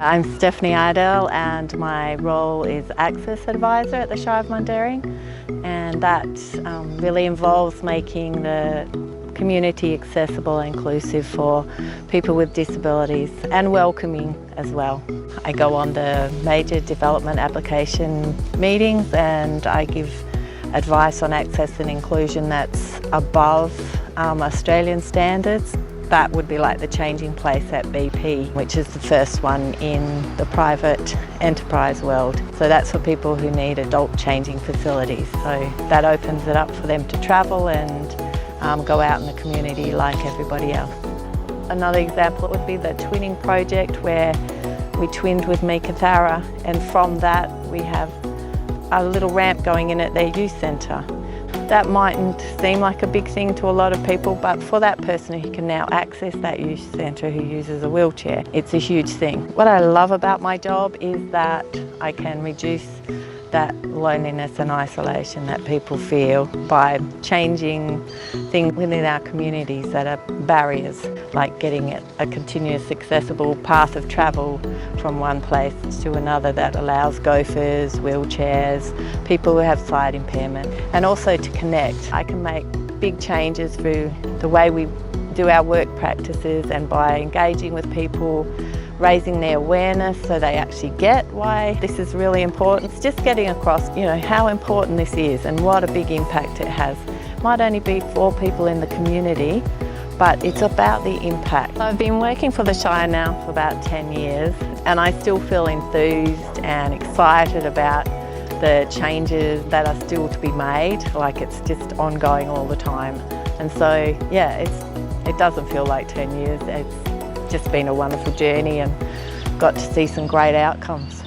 I'm Stephanie Idell and my role is Access Advisor at the Shire of Mundaring, and that really involves making the community accessible and inclusive for people with disabilities and welcoming as well. I go on the major development application meetings and I give advice on access and inclusion that's above Australian standards. That would be like the changing place at BP, which is the first one in the private enterprise world. So that's for people who need adult changing facilities. So that opens it up for them to travel and go out in the community like everybody else. Another example would be the twinning project where we twinned with Meekatharra, and from that we have a little ramp going in at their youth centre. That mightn't seem like a big thing to a lot of people, but for that person who can now access that youth centre who uses a wheelchair, it's a huge thing. What I love about my job is that I can reduce that loneliness and isolation that people feel by changing things within our communities that are barriers, like getting a continuous accessible path of travel from one place to another that allows gophers, wheelchairs, people who have sight impairment, and also to connect. I can make big changes through the way we do our work practices and by engaging with people, raising their awareness so they actually get why this is really important. It's just getting across, how important this is and what a big impact it has. It might only be for people in the community, but it's about the impact. I've been working for the Shire now for about 10 years and I still feel enthused and excited about the changes that are still to be made, like it's just ongoing all the time. And so, yeah, it doesn't feel like 10 years. It's just been a wonderful journey and got to see some great outcomes.